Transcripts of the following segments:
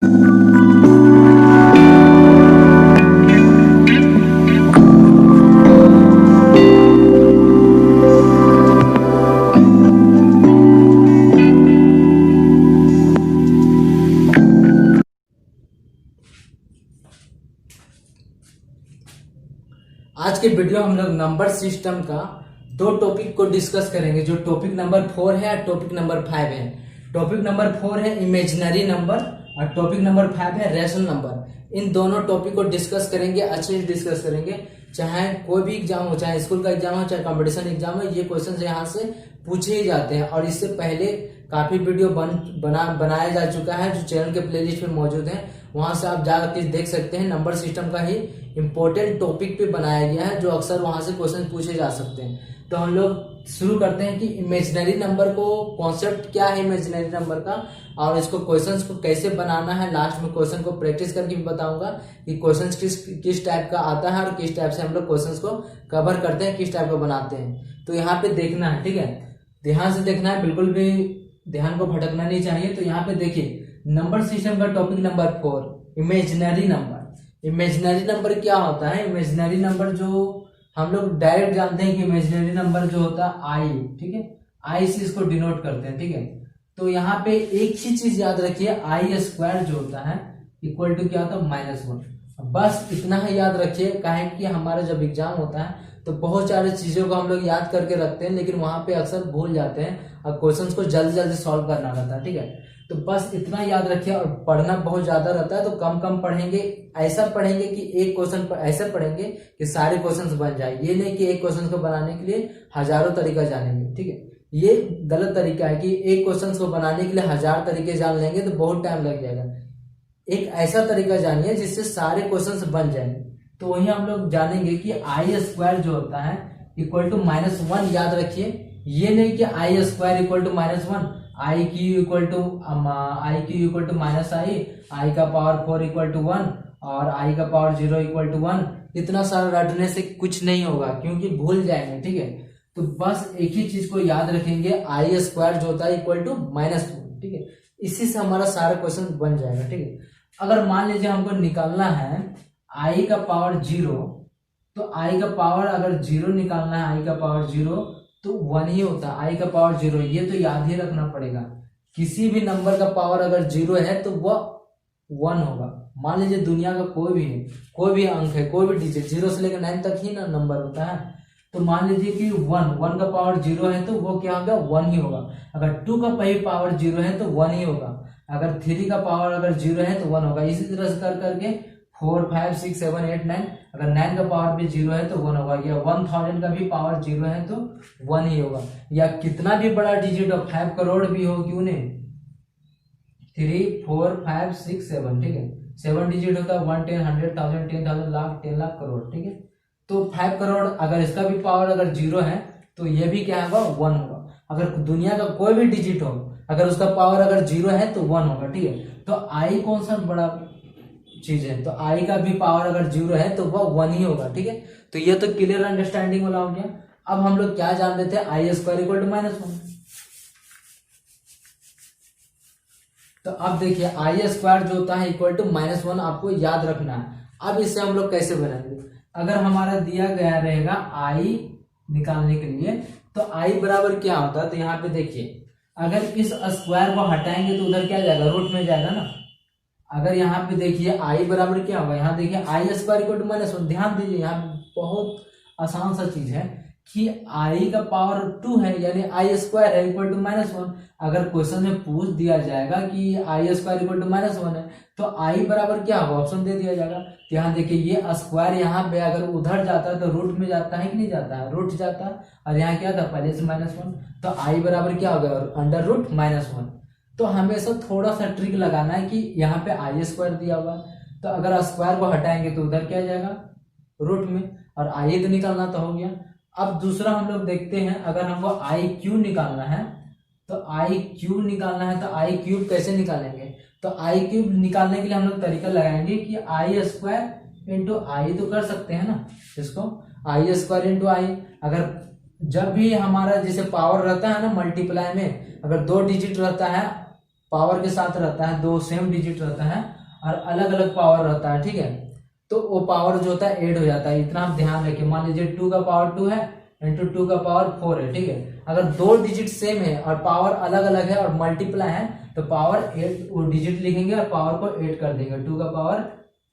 आज के वीडियो हम लोग नंबर सिस्टम का दो टॉपिक को डिस्कस करेंगे, जो टॉपिक नंबर 4 है और टॉपिक नंबर 5 है। टॉपिक नंबर 4 है इमेजिनरी नंबर और टॉपिक नंबर 5 है रेशनल नंबर। इन दोनों टॉपिक को डिस्कस करेंगे, अच्छे से डिस्कस करेंगे। चाहे कोई भी एग्जाम हो, चाहे स्कूल का एग्जाम हो, चाहे कंपटीशन एग्जाम हो, ये क्वेश्चन यहाँ से पूछे ही जाते हैं। और इससे पहले काफी वीडियो बनाया जा चुका है, जो चैनल के प्लेलिस्ट में मौजूद है। वहां से आप जाकर देख सकते हैं। नंबर सिस्टम का ही इंपॉर्टेंट टॉपिक पे बनाया गया है, जो अक्सर वहां से क्वेश्चन पूछे जा सकते हैं। तो हम लोग शुरू करते हैं कि इमेजिनरी नंबर को, कॉन्सेप्ट क्या है इमेजिनरी नंबर का, और इसको क्वेश्चंस को कैसे बनाना है। लास्ट में क्वेश्चन को प्रैक्टिस करके भी बताऊंगा कि क्वेश्चंस किस टाइप का आता है और किस टाइप से हम लोग क्वेश्चंस को कवर करते हैं, किस टाइप का बनाते हैं। तो यहाँ पे देखना है, ठीक है, ध्यान से देखना है, बिल्कुल भी ध्यान को भटकना नहीं चाहिए। तो यहाँ पे देखिए, नंबर सिस्टम का topic number 4 imaginary number. Imaginary number क्या होता है? इमेजिनरी नंबर जो हम लोग डायरेक्ट जानते हैं कि इमेजिनरी नंबर जो होता है आई, ठीक है, आई से इसको डिनोट करते हैं, ठीक है। तो यहाँ पे एक ही चीज याद रखिए, आई स्क्वायर जो होता है इक्वल टू क्या होता है -1। बस इतना ही याद रखिए, काहे कि हमारा जब एग्जाम होता है तो बहुत सारी चीजों को हम लोग याद करके रखते हैं, लेकिन वहां पे अक्सर भूल जाते हैं और क्वेश्चंस को जल्दी जल्दी सॉल्व करना रहता है, ठीक है। तो बस इतना याद रखिए। और पढ़ना बहुत ज्यादा रहता है तो कम कम पढ़ेंगे। ऐसा पढ़ेंगे कि एक क्वेश्चन पर ऐसा पढ़ेंगे कि सारे क्वेश्चंस बन जाए। ये नहीं कि एक क्वेश्चन को बनाने के लिए हजारों तरीका जानेंगे, ठीक है। ये गलत तरीका है कि एक क्वेश्चन को बनाने के लिए 1000 तरीके जान लेंगे तो बहुत टाइम लग जाएगा। एक ऐसा तरीका जानिए जिससे सारे क्वेश्चंस बन जाएंगे। तो वही हम लोग जानेंगे कि आई स्क्वायर जो होता है इक्वल टू -1। याद रखिए, ये नहीं कि i square equal to -1, i cube equal to -i, i का पावर 4 इक्वल टू 1 और आई का पावर 0 इक्वल टू 1। इतना सारा रटने से कुछ नहीं होगा, क्योंकि भूल जाएंगे, ठीक है। तो बस एक ही चीज को याद रखेंगे, आई स्क्वायर जो होता है इक्वल टू -1, ठीक है। इसी से हमारा सारा क्वेश्चन बन जाएगा, ठीक है। अगर मान लीजिए हमको निकालना है आई का पावर 0, तो आई का पावर अगर 0 निकालना है, आई का पावर 0 तो 1 ही होता है। आई का पावर 0, ये तो याद ही रखना पड़ेगा। किसी भी नंबर का पावर अगर 0 है तो वह 1 होगा। मान लीजिए दुनिया का कोई भी है, कोई भी अंक है, कोई भी डिजिट, 0 से लेकर 9 तक ही ना नंबर होता है। तो मान लीजिए कि 1 का पावर 0 है तो वो क्या होगा? 1 ही होगा। अगर 2 का पावर 0 है तो 1 ही होगा। अगर 3 का पावर अगर 0 है तो 1 होगा। इसी तरह से कर करके 4, 5, 6, 7, 8, 9, अगर 9 का पावर भी 0 है तो 1 होगा। या 1000 का भी पावर 0 है तो 1 ही होगा। या कितना भी बड़ा डिजिट हो, 5 करोड़ भी हो, क्यों नहीं, 3, 4, 5, 6, 7, ठीक है। 7 डिजिट होता है 1, 10, 100,000, 10,000, लाख, 10 लाख, करोड़, ठीक है। तो 5 करोड़ अगर इसका भी पावर अगर 0 है तो ये भी क्या होगा? 1 होगा। अगर दुनिया का कोई भी डिजिट हो, अगर उसका पावर अगर 0 है तो 1 होगा, ठीक है। तो आई कौन सा बड़ा चीज है? तो आई का भी पावर अगर 0 है तो वह 1 ही होगा, ठीक है। तो ये तो क्लियर अंडरस्टैंडिंग वाला हो गया। अब हम लोग क्या जान रहे थे? आई स्क्वायर इक्वल टू -1। तो अब देखिए, आई स्क्वायर जो होता है इक्वल टू -1 आपको याद रखना है। अब इसे हम लोग कैसे बनाएंगे? अगर हमारा दिया गया रहेगा आई निकालने के लिए, तो आई बराबर क्या होता है? तो यहाँ पे देखिए, अगर इस स्क्वायर को हटाएंगे तो उधर क्या जाएगा? रूट में जाएगा ना। अगर यहाँ पे देखिए आई बराबर क्या होगा? यहाँ देखिए आई स्क्वायर इक्वल टू -1। ध्यान दीजिए, यहाँ बहुत आसान सा चीज है कि आई का पावर 2 है, यानी आई स्क्वायर है इक्वल टू -1। अगर क्वेश्चन में पूछ दिया जाएगा कि आई स्क्वायर इक्वल टू -1 है तो आई बराबर क्या होगा? ऑप्शन दे दिया जाएगा। तो यहाँ देखिए, ये स्क्वायर यहाँ पे अगर उधर जाता है तो रूट में जाता है कि नहीं जाता है? रूट जाता है। और यहाँ क्या था? पहले से -1, तो आई बराबर क्या होगा? Under root -1। तो हमेशा थोड़ा सा ट्रिक लगाना है कि यहाँ पे आई स्क्वायर दिया हुआ, तो अगर स्क्वायर को हटाएंगे तो उधर क्या जाएगा? रूट में। और आई तो निकालना तो हो गया। अब दूसरा हम लोग देखते हैं, अगर हमको आई क्यूब निकालना है, तो आई क्यूब निकालना है तो आई क्यूब कैसे निकालेंगे? तो आई क्यूब निकालने के लिए हम लोग तरीका लगाएंगे कि आई स्क्वायर इंटू आई, तो कर सकते हैं ना इसको, आई स्क्वायर इंटू आई। अगर जब भी हमारा जैसे पावर रहता है ना मल्टीप्लाई में, अगर 2 डिजिट रहता है पावर के साथ रहता है, दो सेम डिजिट रहता है और अलग अलग पावर रहता है, ठीक है, तो वो पावर जो होता है ऐड हो जाता है। इतना आप ध्यान रखिए। मान लीजिए 2 का पावर 2 है इंटू 2 का पावर 4 है, ठीक है। अगर दो डिजिट सेम है और पावर अलग अलग है और मल्टीप्लाई है तो पावर 8 वो डिजिट लिखेंगे और पावर को 8 कर देंगे। 2 का पावर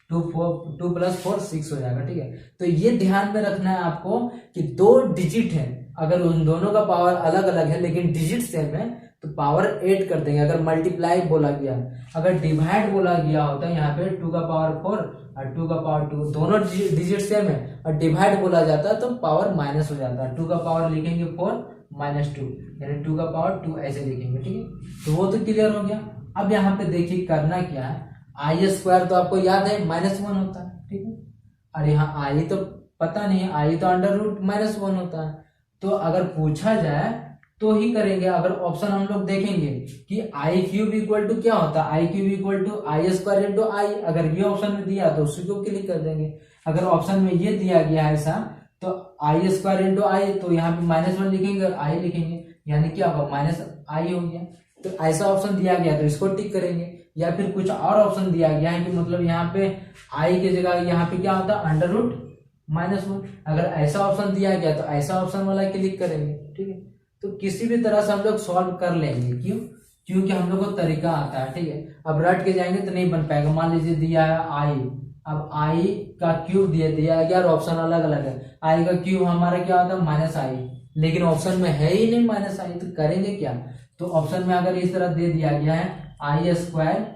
2 प्लस 4 6 हो जाएगा, ठीक है। तो ये ध्यान में रखना है आपको कि दो डिजिट है, अगर उन दोनों का पावर अलग अलग है लेकिन डिजिट सेम है तो पावर 8 कर देंगे अगर मल्टीप्लाई बोला गया। अगर डिवाइड बोला गया होता है यहाँ पे 2 का पावर 4 और 2 का पावर 2 दोनों डिजिट सेम है और डिवाइड बोला जाता है तो पावर माइनस हो जाता है। 2 का पावर लिखेंगे 4 माइनस 2 यानी 2 का पावर 2 ऐसे लिखेंगे, ठीक है। तो वो तो क्लियर हो गया। अब यहाँ पे देखिए करना क्या है, आई स्क्वायर तो आपको याद है -1 होता है, ठीक है। और यहाँ आई तो पता नहीं है, आई तो अंडर रूट -1 होता है। तो अगर पूछा जाए तो ही करेंगे। अगर ऑप्शन हम लोग देखेंगे कि आई क्यूब इक्वल टू क्या होता है, i cube equal to i square into i, अगर ये ऑप्शन में दिया तो उसी को क्लिक कर देंगे। अगर ऑप्शन में ये दिया गया है ऐसा तो आई स्क्वायर इंटू आई, तो यहाँ पे -1 लिखेंगे और आई लिखेंगे, यानी क्या होगा माइनस आई हो गया। तो ऐसा ऑप्शन दिया गया तो इसको टिक करेंगे। या फिर कुछ और ऑप्शन दिया गया है कि मतलब यहाँ पे आई की जगह यहाँ पे क्या होता है अंडर रूट -1, अगर ऐसा ऑप्शन दिया गया तो ऐसा ऑप्शन वाला क्लिक करेंगे, ठीक है। तो किसी भी तरह से हम लोग सॉल्व कर लेंगे, क्यों, क्योंकि हम लोग को तरीका आता है, ठीक है। अब रट के जाएंगे तो नहीं बन पाएगा। मान लीजिए दिया है आई, अब आई का क्यूब दिया गया और ऑप्शन अलग अलग है। आई का क्यूब हमारा क्या होता है -i, लेकिन ऑप्शन में है ही नहीं -i, तो करेंगे क्या। तो ऑप्शन में अगर इस तरह दे दिया गया है आई स्क्वायर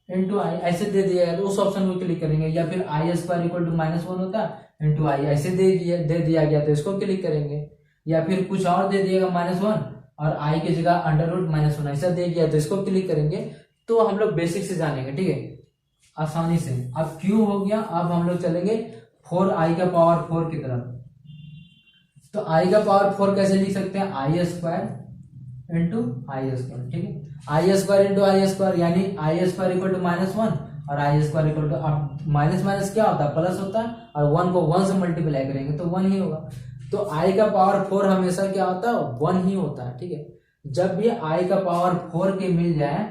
इंटू आई ऐसे दे दिया गया तो उस ऑप्शन को क्लिक करेंगे। या फिर आई स्क्वायर इक्वल टू -1 होता है इंटू आई ऐसे दे दिया गया तो इसको क्लिक करेंगे। या फिर कुछ और दे दिएगा -1 और आई की जगह अंडर रूट -1 ऐसा दे दिया तो इसको क्लिक करेंगे। तो हम लोग बेसिक से जानेंगे, ठीक है, आसानी से। अब क्यू हो गया। अब हम लोग चलेंगे 4i का पावर 4 की तरफ। तो i का पावर 4 कैसे लिख सकते हैं, आई स्क्वायर इंटू आई स्क्वायर, ठीक है। आई स्क्वायर इंटू आई स्क्वायर यानी आई स्क्वायर इक्वल टू -1 और आई स्क्वायर इक्वल टू, अब माइनस माइनस क्या होता है प्लस होता है और 1 को 1 से मल्टीप्लाई करेंगे तो 1 ही होगा। तो i का पावर 4 हमेशा क्या होता है 1 ही होता है, ठीक है। जब भी i का पावर 4 के मिल जाए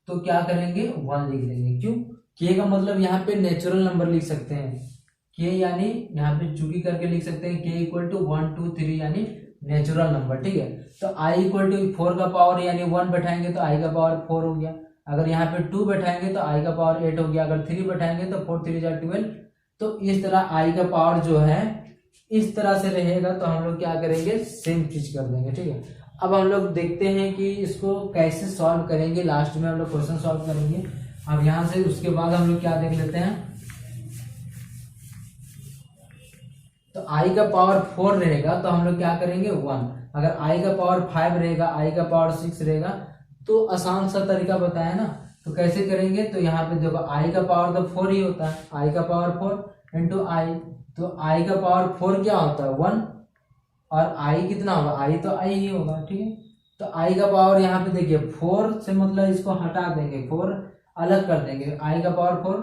तो क्या करेंगे 1 लिख देंगे। क्यों, k का मतलब यहाँ पे नेचुरल नंबर लिख सकते हैं, k यानी यहाँ पे चूकी करके लिख सकते हैं k इक्वल टू 1 2 3 यानी नेचुरल नंबर, ठीक है। तो i इक्वल टू 4 का पावर यानी 1 बैठाएंगे तो i का पावर 4 हो गया। अगर यहाँ पे 2 बैठाएंगे तो i का पावर 8 हो गया। अगर 3 बैठाएंगे तो 4 3 जा 12। तो इस तरह i का पावर जो है इस तरह से रहेगा। तो हम लोग क्या करेंगे सेम चीज कर देंगे, ठीक है। अब हम लोग देखते हैं कि इसको कैसे सॉल्व करेंगे। लास्ट में हम लोग क्वेश्चन सॉल्व करेंगे। अब यहाँ से उसके बाद हम लोग क्या देख लेते हैं। तो i का पावर 4 रहेगा तो हम लोग क्या करेंगे 1। अगर i का पावर 5 रहेगा, i का पावर 6 रहेगा तो आसान सा तरीका बताया ना। तो कैसे करेंगे, तो यहाँ पे देखो i का पावर तो 4 ही होता है, i का पावर 4 इंटू आई। तो i का पावर 4 क्या होता है 1 और i कितना होगा, i तो i ही होगा, ठीक है। तो i का पावर यहाँ पे देखिए 4 से मतलब इसको हटा देंगे, 4 अलग कर देंगे, i का पावर 4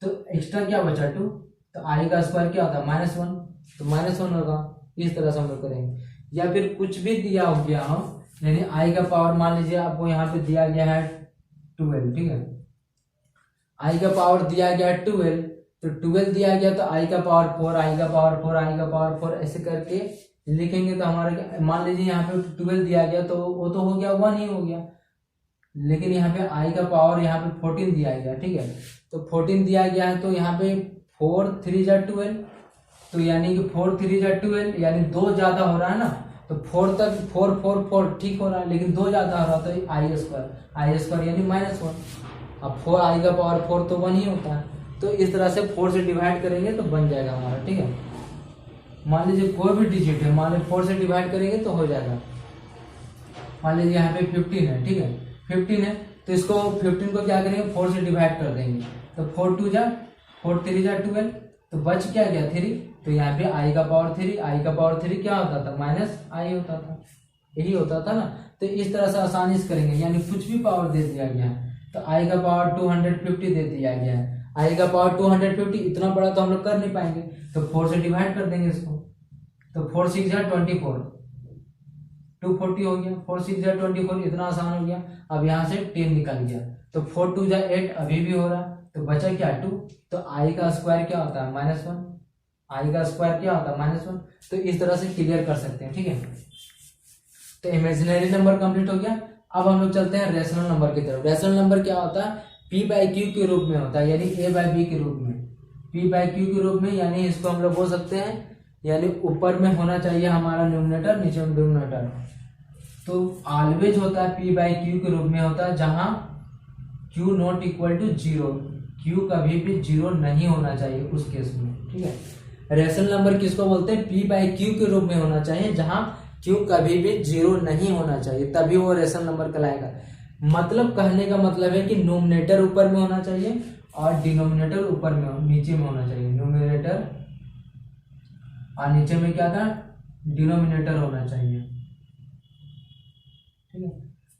तो एक्स्ट्रा क्या बचा 2। तो i का स्क्वायर क्या होता है -1 तो -1 होगा। इस तरह से हम लोग करेंगे। या फिर कुछ भी दिया हो गया हो यानी i का पावर मान लीजिए आपको यहाँ पे दिया गया है 12, ठीक है। i का पावर दिया गया है 12 तो 12 दिया गया तो i का पावर 4 i का पावर 4 i का पावर 4 ऐसे करके लिखेंगे। तो हमारा मान लीजिए यहाँ पे 12 दिया गया तो वो तो हो गया 1 ही हो गया। लेकिन यहाँ पे i का पावर यहाँ पे 14 दिया गया, ठीक है। तो 14 दिया गया है तो यहाँ पे 4 3 जा 12 तो यानी कि 4 3 जा 12 यानी 2 ज्यादा हो रहा है ना। तो 4 तक 4 4 4 ठीक हो रहा है, लेकिन 2 ज्यादा हो रहा तो आई स्क्वायर यानी -1। अब 4 i का पावर 4 तो 1 ही होता है। तो इस तरह से 4 से डिवाइड करेंगे तो बन जाएगा हमारा, ठीक है। मान लीजिए कोई भी डिजिट है, मान लीजिए 4 से डिवाइड करेंगे तो हो जाएगा। मान लीजिए यहाँ पे 15 है, ठीक है, 15 है तो इसको 15 को क्या करेंगे 4 से डिवाइड कर देंगे। तो 4 2 जा 4 3 जा 12 तो बच क्या गया 3। तो यहाँ पे i का पावर 3, i का पावर 3 क्या होता था -i होता था, यही होता था ना। तो इस तरह से आसानी से करेंगे, यानी कुछ भी पावर दे दिया गया है तो i का पावर 250 दे दिया गया है। i का पावर 250 इतना बड़ा तो हम लोग कर नहीं पाएंगे तो 4 से डिवाइड कर देंगे इसको। तो 4 6 जा 24 240 हो गया, 4 6 जा 24, इतना आसान हो गया। अब यहाँ से 10 निकल गया, तो 4 2 जा 8 अभी भी हो रहा, तो बचा क्या 2, तो आई का स्क्वायर क्या होता है -1, आई का स्क्वायर क्या होता है -1। तो इस तरह से क्लियर कर सकते हैं, ठीक है। तो इमेजिनरी नंबर कंप्लीट हो गया। अब हम लोग चलते हैं रेशनल नंबर की तरफ। रेशनल नंबर क्या होता है, p/q के रूप में होता है, यानी a/b के रूप में, p/q के रूप में, यानी इसको हम लोग बोल सकते हैं, यानी ऊपर में होना चाहिए हमारा न्यूमरेटर, नीचे में डिनोमिनेटर। तो ऑलवेज होता है p/q के रूप में होता है, जहां q not equal to 0, q कभी भी 0 नहीं होना चाहिए उस केस में, ठीक है। रेशनल नंबर किसको बोलते हैं, p/q के रूप में होना चाहिए, जहां q कभी भी 0 नहीं होना चाहिए, तभी वो रेशनल नंबर कहलाएगा। मतलब कहने का मतलब है कि नोमिनेटर ऊपर में होना चाहिए और डिनोमिनेटर ऊपर में नीचे में होना चाहिए। न्यूमरेटर और नीचे में क्या था, डिनोमिनेटर होना चाहिए, ठीक है।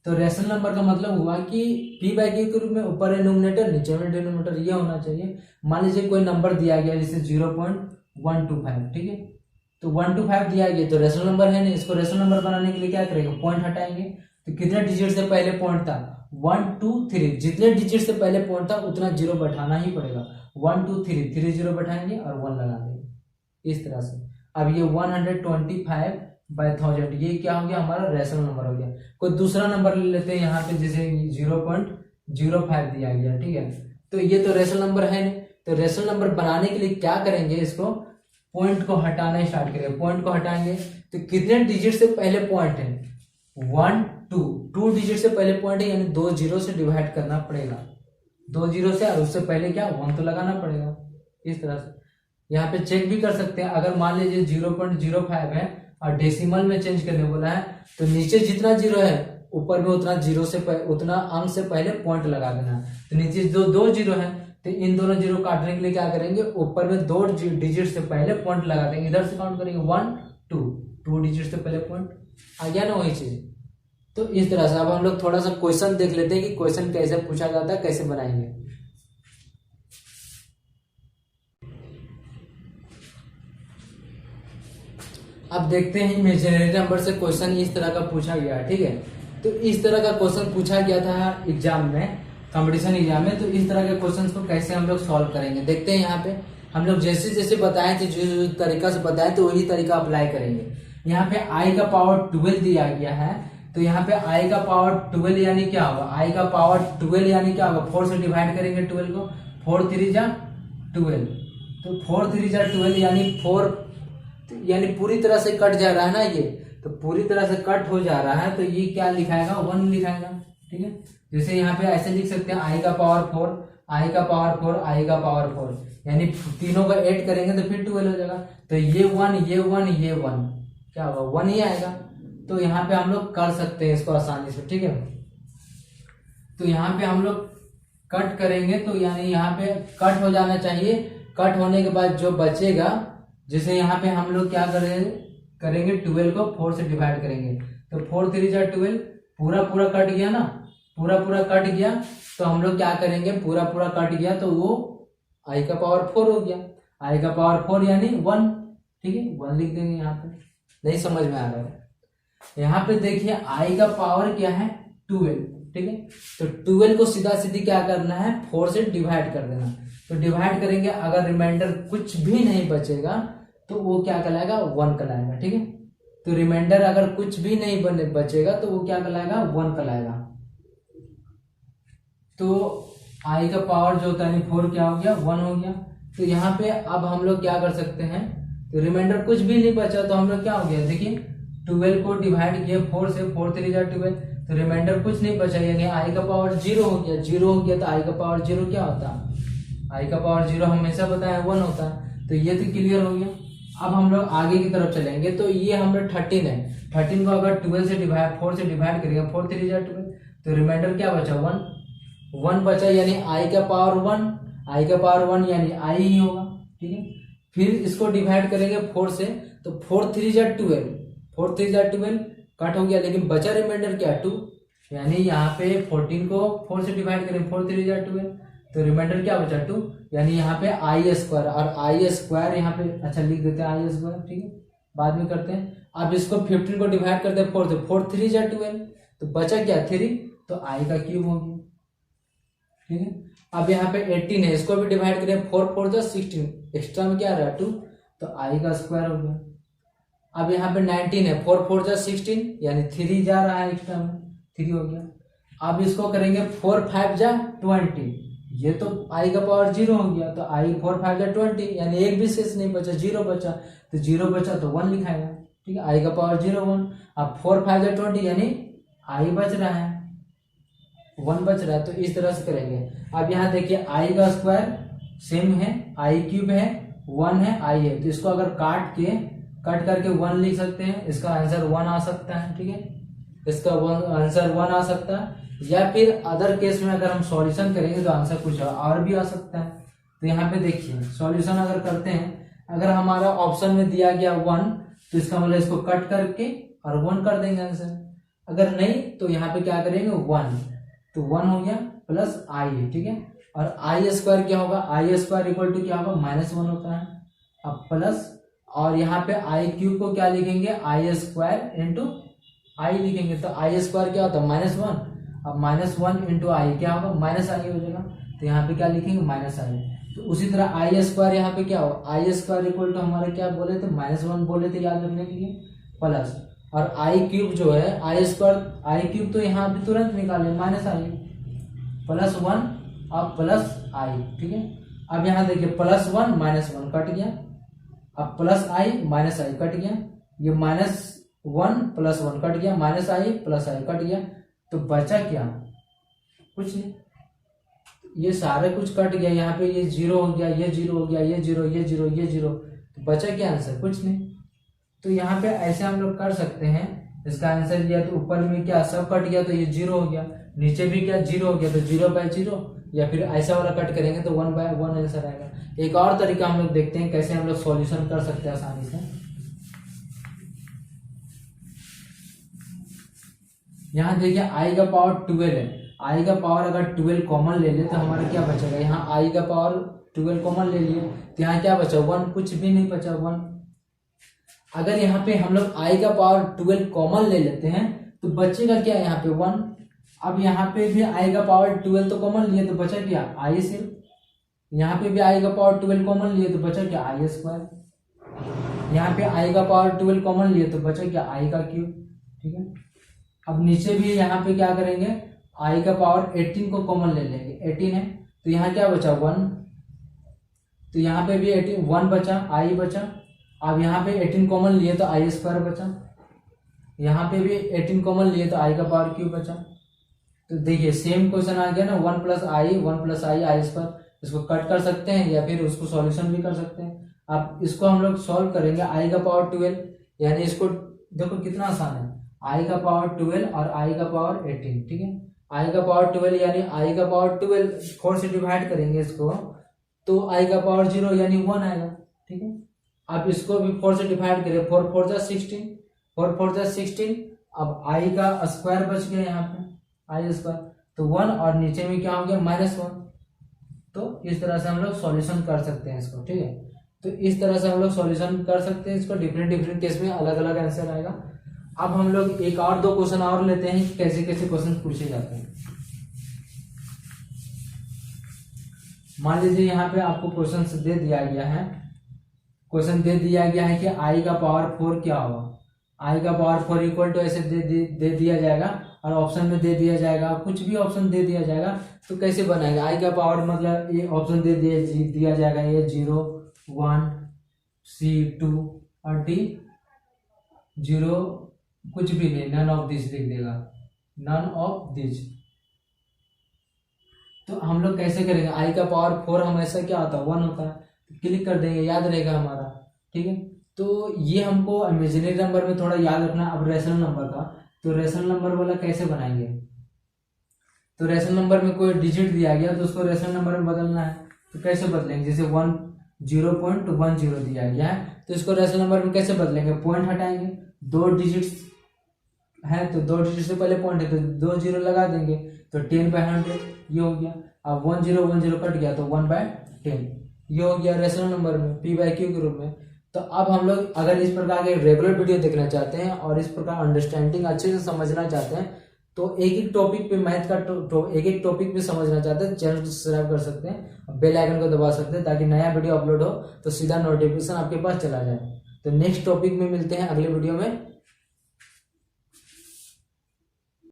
तो रेशनल नंबर का मतलब हुआ कि p/q के रूप में ऊपर है न्यूमरेटर, नीचे में डिनोमिनेटर, ये होना चाहिए। मान लीजिए कोई नंबर दिया गया जैसे 0.125, ठीक है, तो 125 दिया गया तो रेशनल नंबर है नहीं, इसको रेशनल नंबर बनाने के लिए क्या करेंगे, पॉइंट हटाएंगे। तो कितने डिजिट से पहले पॉइंट था, 1 2 3, जितने डिजिट से पहले पॉइंट था उतना 0 बैठाना ही पड़ेगा। 1 2 3, 3 0 बैठाएंगे और 1 लगा देंगे, इस तरह से। अब ये 125/1000, ये क्या हो गया, हमारा रेशनल नंबर हो गया। कोई दूसरा नंबर ले लेते हैं यहाँ पे, जैसे 0.05 दिया गया, ठीक है, तो ये तो रेशनल नंबर है नहीं। तो रेशनल नंबर बनाने के लिए क्या करेंगे, इसको पॉइंट को हटाना स्टार्ट करेंगे। पॉइंट को हटाएंगे तो कितने डिजिट से पहले पॉइंट है, 1 2 डिजिट से पहले पॉइंट है, यानी 2 0 से डिवाइड करना पड़ेगा, 2 0 से, और उससे पहले क्या 1 तो लगाना पड़ेगा, इस तरह से। यहाँ पे चेक भी कर सकते हैं, अगर मान लीजिए 0.05 है और डेसिमल में चेंज करने बोला है, तो नीचे जितना 0 है ऊपर में उतना 0 से उतना अंक से पहले पॉइंट लगा देना है। तो नीचे जो 2 0 है, तो इन दोनों 0 काटने के लिए क्या करेंगे, ऊपर में 2 डिजिट से पहले पॉइंट लगा देंगे, इधर से काउंट करेंगे 1 2 डिजिट से पहले पॉइंट आ गया ना, वही चीज। तो इस तरह से अब हम लोग थोड़ा सा क्वेश्चन देख लेते हैं कि क्वेश्चन कैसे पूछा जाता है, कैसे बनाएंगे। अब देखते हैं इमेजिनरी नंबर से क्वेश्चन इस तरह का पूछा गया है, ठीक है। तो इस तरह का क्वेश्चन पूछा गया था एग्जाम में, कंपटीशन एग्जाम में। तो इस तरह के क्वेश्चन को कैसे हम लोग सॉल्व करेंगे, देखते हैं। यहाँ पे हम लोग जैसे जैसे बताए थे, जो तरीका से बताए थे वही तरीका अप्लाई करेंगे। यहाँ पे i का पावर 12 दिया गया है, तो यहाँ पे i का पावर 12 यानी क्या होगा, i का पावर 12 यानी क्या होगा, 4 से डिवाइड करेंगे 12 को, 4 3 जा 12, तो 4 3 जा 12 यानी 4, यानी पूरी तरह से कट जा रहा है ना ये, तो पूरी तरह से कट हो जा रहा है, तो ये क्या लिखाएगा, 1 लिखाएगा, ठीक है। जैसे यहाँ पे ऐसे लिख सकते हैं i का पावर 4, i का पावर 4, i का पावर 4, यानी तीनों का ऐड करेंगे तो फिर 12 हो जाएगा। तो ये 1 ये 1 ये 1 क्या होगा, 1 ही आएगा। तो यहाँ पे हम लोग कर सकते हैं इसको आसानी से, ठीक है। तो यहाँ पे हम लोग कट करेंगे, तो यानी यहाँ पे कट हो जाना चाहिए। कट होने के बाद जो बचेगा, जैसे यहाँ पे हम लोग क्या करेंगे 12 को 4 से डिवाइड करेंगे, तो 4 3 जा 12, पूरा पूरा कट गया ना, पूरा पूरा कट गया। तो हम लोग क्या करेंगे, पूरा पूरा कट गया तो वो i का पावर 4 हो गया, i का पावर 4 यानी 1, ठीक है, 1 लिख देंगे। यहाँ पे नहीं समझ में आ रहा है, यहाँ पे देखिए i का पावर क्या है 12, ठीक है। तो 12 को सीधा सीधी क्या करना है, 4 से डिवाइड कर देना। तो डिवाइड करेंगे, अगर रिमाइंडर कुछ भी नहीं बचेगा तो वो क्या कहलाएगा, 1 कहलाएगा, ठीक है। तो रिमाइंडर अगर कुछ भी नहीं बचेगा तो वो क्या कहलाएगा, 1 कहलाएगा। तो i का पावर जो होता है 4 क्या हो गया, 1 हो गया। तो यहाँ पे अब हम लोग क्या कर सकते हैं, तो रिमाइंडर कुछ भी नहीं बचा, तो हम लोग क्या हो गया, देखिए 12 को डिवाइड किया 4 से, 4 3 जा 12, तो रिमाइंडर कुछ नहीं बचा, यानी i का पावर 0 हो गया। 0 हो गया तो i का पावर 0 क्या होता है, i का पावर 0 हमेशा पता है 1 होता है। तो ये तो क्लियर हो गया। अब हम लोग आगे की तरफ चलेंगे, तो ये हम लोग 13 है, 13 को अगर 12 से डिवाइड 4 से डिवाइड करेंगे, 4 3 जा 12, तो रिमाइंडर क्या बचा, 1 बचा, यानी i का पावर 1, i का पावर 1 यानी i ही होगा, ठीक है। फिर इसको डिवाइड करेंगे 4 से, तो 4 3 जा 12, 4 3 जा 12 कट हो गया, लेकिन बचा रिमाइंडर क्या 2, यानी यहाँ पे 14 को 4 से डिवाइड करें, 4 3 जा 12, तो रिमाइंडर क्या बचा 2, यानी यहाँ पे i स्क्वायर, और i स्क्वायर यहाँ पे अच्छा लिख देते हैं i स्क्वायर, ठीक है, बाद में करते हैं। अब इसको 15 को डिवाइड करते हैं 4 से, 4 3 जा 12, तो बचा क्या 3, तो आई का क्यूब हो गया। ठीक है, अब यहाँ पे 18 है, इसको भी डिवाइड करें 4 4 जा 16, एक्स्ट्रा में क्या आ रहा है 2, तो आई का स्क्वायर हो गया। अब यहाँ पे 19 है, 4 4 जा 16, यानी 3 जा रहा है एक्स्ट्रा में, 3 हो गया। अब इसको करेंगे 4 5 जा 20, ये तो आई का पावर 0 हो गया, तो आई 4 5 जा 20, यानी एक भी शेष नहीं बचा, 0 बचा, तो 0 बचा तो 1 लिखाएगा। ठीक है, आई का पावर 0 1, अब 4 5 जा 20, यानी आई बच रहा है, 1 बच रहा है, तो इस तरह से करेंगे। अब यहाँ देखिए आई का स्क्वायर सेम है, आई क्यूब है, 1 है, आई है, तो इसको अगर कट करके 1 लिख सकते हैं, इसका आंसर 1 आ सकता है। ठीक है, इसका आंसर 1 आ सकता है, या फिर अदर केस में अगर हम सॉल्यूशन करेंगे तो आंसर कुछ और भी आ सकता है। तो यहाँ पे देखिए सॉल्यूशन अगर करते हैं, अगर हमारा ऑप्शन में दिया गया 1, तो इसका मतलब इसको कट करके और 1 कर देंगे आंसर। अगर नहीं तो यहाँ पे क्या करेंगे 1, तो 1 हो गया प्लस आई। ठीक है, और आई स्क्वायर क्या होगा, आई स्क्वायर इक्वल टू क्या होगा -1 होता है। अब प्लस, और यहाँ पे आई क्यूब को क्या लिखेंगे, आई स्क्वायर इंटू आई लिखेंगे, तो आई स्क्वायर क्या होता है -1, अब -1 इंटू आई क्या होगा माइनस आई हो जाएगा, तो यहाँ पे क्या लिखेंगे -आई। तो उसी तरह आई स्क्वायर यहाँ पे क्या होगा, आई स्क्वायर इक्वल टू हमारे क्या बोले थे -1 बोले थे याद रखने के लिए, प्लस, और आई क्यूब जो है आई स्क्वायर, आई क्यूब तो यहाँ पे तुरंत निकाले -आई, +1 और प्लस आई। ठीक है, अब यहाँ देखिए +1 -1 कट गया, अब plus I minus I cut गया, ये -1 + 1 कट गया, -आई + आई कट गया, तो बचा क्या, कुछ नहीं, ये सारे कुछ कट गया, यहाँ पे ये 0 हो गया, ये 0 हो गया, ये 0, ये 0, ये 0, तो बचा क्या आंसर, कुछ नहीं। तो यहाँ पे ऐसे हम लोग कर सकते हैं, इसका आंसर दिया तो ऊपर में क्या सब कट गया, तो ये 0 हो गया, नीचे भी क्या 0 हो गया, तो 0/0, या फिर ऐसा वाला कट करेंगे तो 1/1 आंसर आएगा। एक और तरीका हम लोग देखते हैं कैसे हम लोग सॉल्यूशन कर सकते हैं आसानी से। यहाँ देखिए आई का पावर 12 है, आई का पावर अगर 12 कॉमन ले ले तो हमारा क्या बचेगा, यहाँ आई का पावर 12 कॉमन ले लिए तो यहाँ क्या बचा 1, कुछ भी नहीं बचा 1। अगर यहाँ पे हम लोग आई का पावर 12 कॉमन ले लेते हैं तो बचेगा क्या यहाँ पे 1। अब यहाँ पे भी आई का पावर 12 तो कॉमन लिए तो बचा क्या आई सिर्फ, यहाँ पे भी आई का पावर 12 कॉमन लिए तो बचा क्या आई स्क्वायर, यहाँ पे आई का पावर 12 कॉमन लिए तो बचा क्या आई का क्यूब। ठीक है, अब नीचे भी यहाँ पे क्या करेंगे, आई का पावर 18 को कॉमन ले लेंगे, 18 है तो यहाँ क्या बचा 1, तो यहाँ पे भी 1 बचा, आई बचा। अब यहाँ पे 18 कॉमन लिए तो आई स्क्वायर बचा, यहाँ पे भी 18 कॉमन लिए तो आई का पावर क्यूब बचा। तो देखिए सेम क्वेश्चन आ गया ना, 1 + आई आई स्क्वायर, इसको कट कर सकते हैं या फिर उसको सॉल्यूशन भी कर सकते हैं। अब इसको हम लोग सॉल्व करेंगे, आई का पावर 12, यानी इसको देखो कितना आसान है, आई का पावर 12 और आई का पावर 18। ठीक है, आई का पावर 12 यानी आई का पावर 12 4 से डिवाइड करेंगे इसको तो आई का पावर 0 यानी 1 आएगा। ठीक है, अब इसको भी 4 से डिवाइड करें, 4 4 जा 16, 4 4 जा 16, अब आई का स्क्वायर बच गया यहाँ पे आई स्क्वायर, तो 1 और नीचे में क्या हो गया -1। तो इस तरह से हम लोग सॉल्यूशन कर सकते हैं इसको। ठीक है, तो इस तरह से हम लोग सॉल्यूशन कर सकते हैं इसको, डिफरेंट केस में अलग अलग आंसर आएगा। अब हम लोग एक और 2 क्वेश्चन और लेते हैं कि कैसे कैसे क्वेश्चन पूछे जाते हैं। मान लीजिए यहाँ पे आपको क्वेश्चन दे दिया गया है, क्वेश्चन दे दिया गया है कि आई का पावर 4 क्या होगा, आई का पावर 4 इक्वल टू ऐसे दे दिया जाएगा और ऑप्शन में दे दिया जाएगा, कुछ भी ऑप्शन दे दिया जाएगा तो कैसे बनाएगा। आई का पावर मतलब ये ऑप्शन दे दिया जाएगा, ये 0 1 C 2 और D 0 कुछ भी नहीं, नन ऑफ दिस लिख देगा, नन ऑफ दिस। तो हम लोग कैसे करेंगे, आई का पावर 4 हमेशा क्या होता है 1 होता है, तो क्लिक कर देंगे, याद रहेगा हमारा। ठीक है, तो ये हमको इमेजिनरी नंबर में थोड़ा याद रखना। अब रेशनल नंबर का, तो रेशनल नंबर वाला कैसे बनाएंगे, तो रेशनल नंबर में कोई डिजिट दिया गया तो उसको रेशनल नंबर में बदलना है, तो कैसे बदलेंगे, जैसे 0.10 दिया गया है तो इसको रेशनल नंबर में कैसे बदलेंगे, पॉइंट हटाएंगे, 2 डिजिट्स है तो 2 डिजिट से पहले पॉइंट है तो 2 0 लगा देंगे, तो 10/100 ये हो गया। अब 10 10 कट गया तो 1/10 ये हो गया रेशनल नंबर में p/q के रूप में। तो अब हम लोग अगर इस प्रकार के रेगुलर वीडियो देखना चाहते हैं और इस प्रकार अंडरस्टैंडिंग अच्छे से समझना चाहते हैं, तो एक एक टॉपिक पे मैथ का एक एक टॉपिक पे समझना चाहते हैं, चैनल को सब्सक्राइब कर सकते हैं, बेल आइकन को दबा सकते हैं, ताकि नया वीडियो अपलोड हो तो सीधा नोटिफिकेशन आपके पास चला जाए। तो नेक्स्ट टॉपिक में मिलते हैं अगले वीडियो में।